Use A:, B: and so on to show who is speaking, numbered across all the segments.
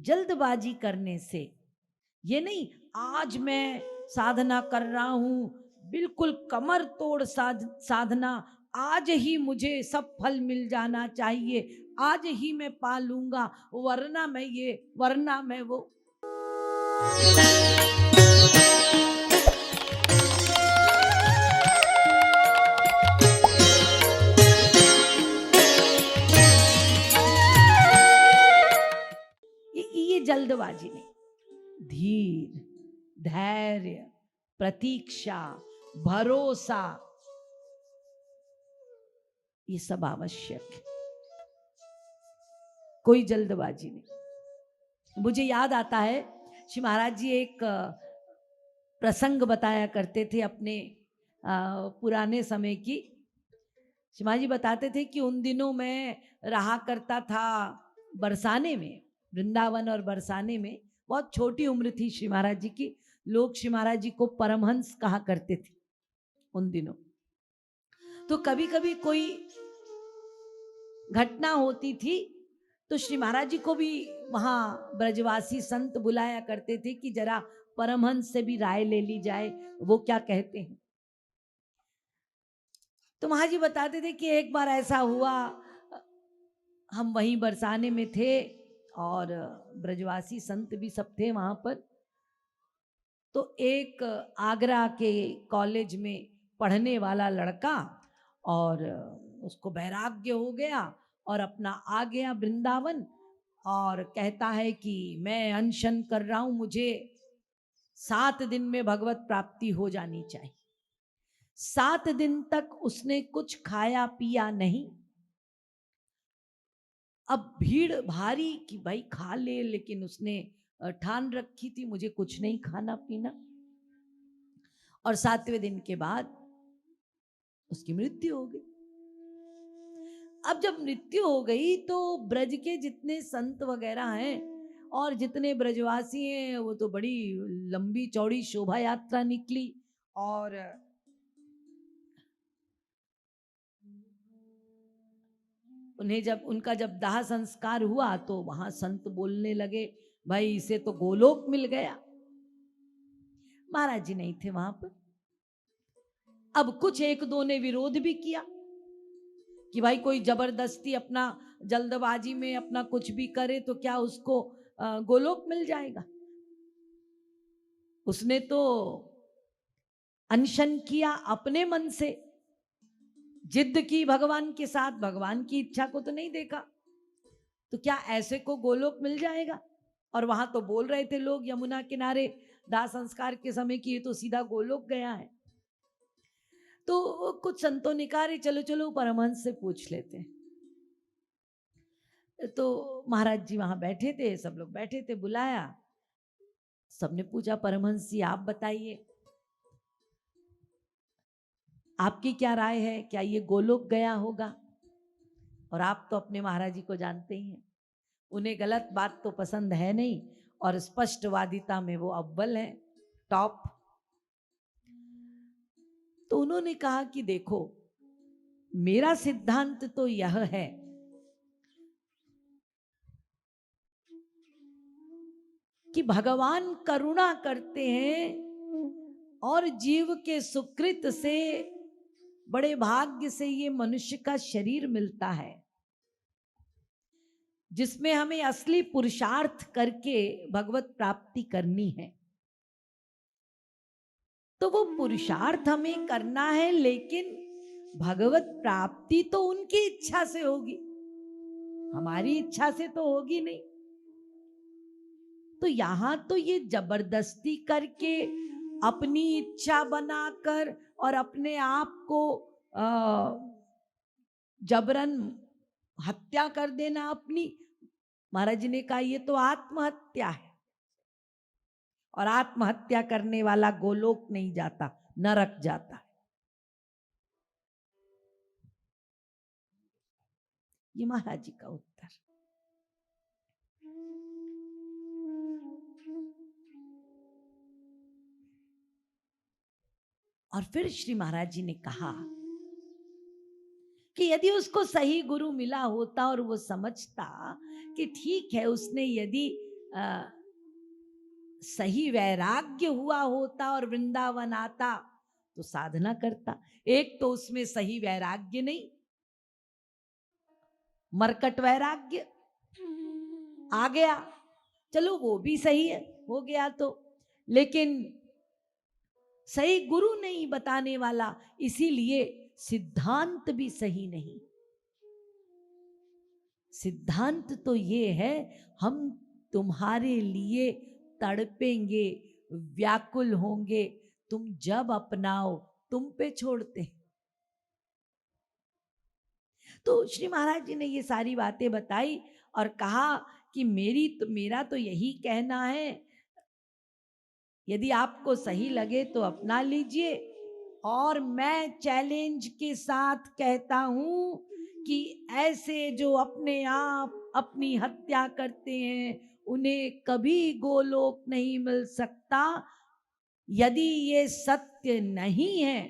A: जल्दबाजी करने से, ये नहीं आज मैं साधना कर रहा हूं, बिल्कुल कमर तोड़ साधना, आज ही मुझे सब फल मिल जाना चाहिए, आज ही मैं पा लूंगा, वरना मैं ये वरना मैं वो। ये जल्दबाजी नहीं, धीर, धैर्य, प्रतीक्षा, भरोसा, ये सब आवश्यक है, कोई जल्दबाजी नहीं। मुझे याद आता है श्री महाराज जी एक प्रसंग बताया करते थे अपने पुराने समय की। श्री महाराज जी बताते थे कि उन दिनों मैं रहा करता था बरसाने में, वृंदावन और बरसाने में, बहुत छोटी उम्र थी श्री महाराज जी की, लोग श्री महाराज जी को परमहंस कहा करते थे उन दिनों। तो कभी कभी कोई घटना होती थी तो श्री महाराज जी को भी वहां ब्रजवासी संत बुलाया करते थे कि जरा परमहंस से भी राय ले ली जाए, वो क्या कहते हैं। तो महाराज जी बताते थे कि एक बार ऐसा हुआ, हम वहीं बरसाने में थे और ब्रजवासी संत भी सब थे वहां पर। तो एक आगरा के कॉलेज में पढ़ने वाला लड़का, और उसको वैराग्य हो गया और अपना आ गया वृंदावन, और कहता है कि मैं अनशन कर रहा हूं, मुझे 7 दिन में भगवत प्राप्ति हो जानी चाहिए। 7 दिन तक उसने कुछ खाया पिया नहीं। अब भीड़ भारी कि भाई खा ले, लेकिन उसने ठान रखी थी मुझे कुछ नहीं खाना पीना। और 7वें दिन के बाद उसकी मृत्यु हो गई। अब जब मृत्यु हो गई तो ब्रज के जितने संत वगैरह हैं और जितने ब्रजवासी हैं, वो तो बड़ी लंबी चौड़ी शोभा यात्रा निकली, और उन्हें जब उनका जब दाह संस्कार हुआ तो वहां संत बोलने लगे, भाई इसे तो गोलोक मिल गया। महाराज जी नहीं थे वहां पर। अब कुछ एक दो ने विरोध भी किया कि भाई कोई जबरदस्ती अपना जल्दबाजी में अपना कुछ भी करे तो क्या उसको गोलोक मिल जाएगा। उसने तो अनशन किया अपने मन से, जिद की भगवान के साथ, भगवान की इच्छा को तो नहीं देखा, तो क्या ऐसे को गोलोक मिल जाएगा। और वहां तो बोल रहे थे लोग यमुना किनारे दाह संस्कार के समय कि ये तो सीधा गोलोक गया है। तो कुछ संतों ने कहा चलो चलो परमहंस से पूछ लेते हैं। तो महाराज जी वहां बैठे थे, सब लोग बैठे थे, बुलाया, सबने पूछा परमहंस जी आप बताइए, आपकी क्या राय है, क्या ये गोलोक गया होगा। और आप तो अपने महाराज जी को जानते ही हैं, उन्हें गलत बात तो पसंद है नहीं, और स्पष्टवादिता में वो अव्वल है, टॉप। तो उन्होंने कहा कि देखो मेरा सिद्धांत तो यह है कि भगवान करुणा करते हैं और जीव के सुकृत से, बड़े भाग्य से ये मनुष्य का शरीर मिलता है जिसमें हमें असली पुरुषार्थ करके भगवत प्राप्ति करनी है। तो वो पुरुषार्थ हमें करना है, लेकिन भगवत प्राप्ति तो उनकी इच्छा से होगी, हमारी इच्छा से तो होगी नहीं। तो यहां तो ये जबरदस्ती करके, अपनी इच्छा बनाकर और अपने आप को जबरन हत्या कर देना अपनी, महाराज जी ने कहा ये तो आत्महत्या है, और आत्महत्या करने वाला गोलोक नहीं जाता, नरक जाता है। ये महाराज जी का उत्तर। और फिर श्री महाराज जी ने कहा कि यदि उसको सही गुरु मिला होता और वो समझता कि ठीक है, उसने यदि सही वैराग्य हुआ होता और वृंदावन आता तो साधना करता। एक तो उसमें सही वैराग्य नहीं, मरकट वैराग्य आ गया, चलो वो भी सही है, हो गया तो, लेकिन सही गुरु नहीं बताने वाला, इसीलिए सिद्धांत भी सही नहीं। सिद्धांत तो ये है, हम तुम्हारे लिए तड़पेंगे, व्याकुल होंगे, तुम जब अपनाओ, तुम पे छोड़ते। तो श्री महाराज जी ने ये सारी बातें बताई और कहा कि मेरा तो यही कहना है, यदि आपको सही लगे तो अपना लीजिए, और मैं चैलेंज के साथ कहता हूं कि ऐसे जो अपने आप अपनी हत्या करते हैं उन्हें कभी गोलोक नहीं मिल सकता। यदि ये सत्य नहीं है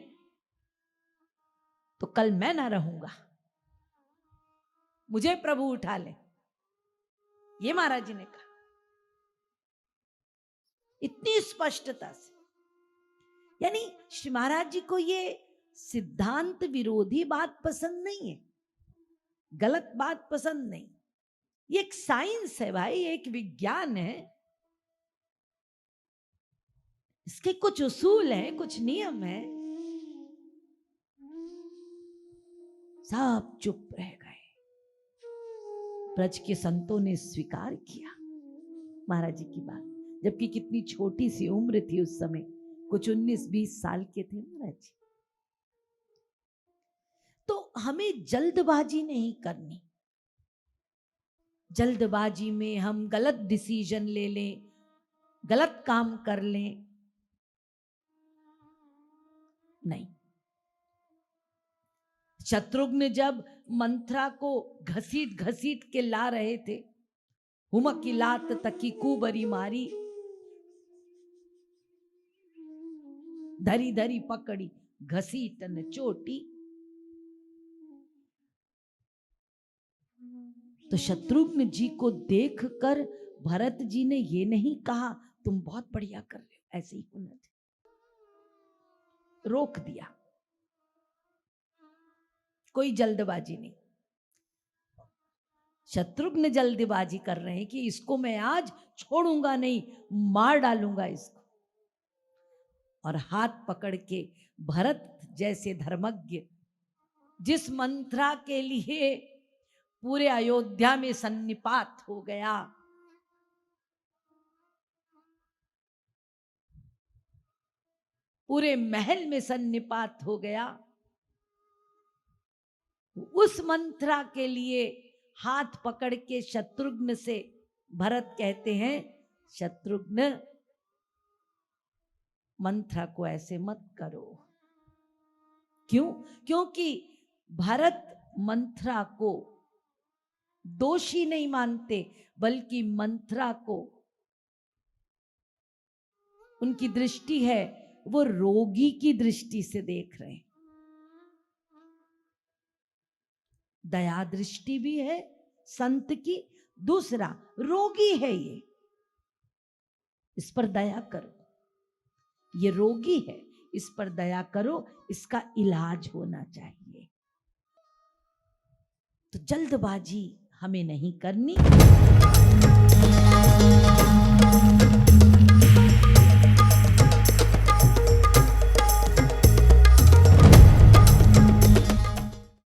A: तो कल मैं ना रहूंगा, मुझे प्रभु उठा ले, ये महाराज जी ने कहा इतनी स्पष्टता से। यानी श्री महाराज जी को ये सिद्धांत विरोधी बात पसंद नहीं है, गलत बात पसंद नहीं। ये एक साइंस है भाई, एक विज्ञान है, इसके कुछ उसूल हैं, कुछ नियम है। सब चुप रह गए। ब्रज के संतों ने स्वीकार किया महाराज जी की बात, जबकि कितनी छोटी सी उम्र थी उस समय, कुछ 19-20 साल के थे महाराज जी। तो हमें जल्दबाजी नहीं करनी, जल्दबाजी में हम गलत डिसीजन ले लें, गलत काम कर लें, नहीं। शत्रुघ्न जब मंथरा को घसीट घसीट के ला रहे थे, हुमकी लात तकी कुबरी मारी, धरी धरी पकड़ी घसीटन चोटी, तो शत्रुघ्न जी को देखकर भरत जी ने ये नहीं कहा तुम बहुत बढ़िया कर रहे हो, ऐसे ही होना चाहिए, रोक दिया। कोई जल्दबाजी नहीं। शत्रुघ्न जल्दबाजी कर रहे हैं कि इसको मैं आज छोड़ूंगा नहीं, मार डालूंगा इसको, और हाथ पकड़ के भरत जैसे धर्मज्ञ, जिस मंत्रा के लिए पूरे अयोध्या में सन्निपात हो गया, पूरे महल में सन्निपात हो गया, उस मंत्रा के लिए हाथ पकड़ के शत्रुघ्न से भरत कहते हैं, शत्रुघ्न मंत्रा को ऐसे मत करो। क्यों? क्योंकि भरत मंत्रा को दोषी नहीं मानते, बल्कि मंत्रा को, उनकी दृष्टि है वो रोगी की दृष्टि से देख रहे हैं। दया दृष्टि भी है संत की, दूसरा रोगी है ये, इस पर दया करो, ये रोगी है, इस पर दया करो, इसका इलाज होना चाहिए। तो जल्दबाजी हमें नहीं करनी।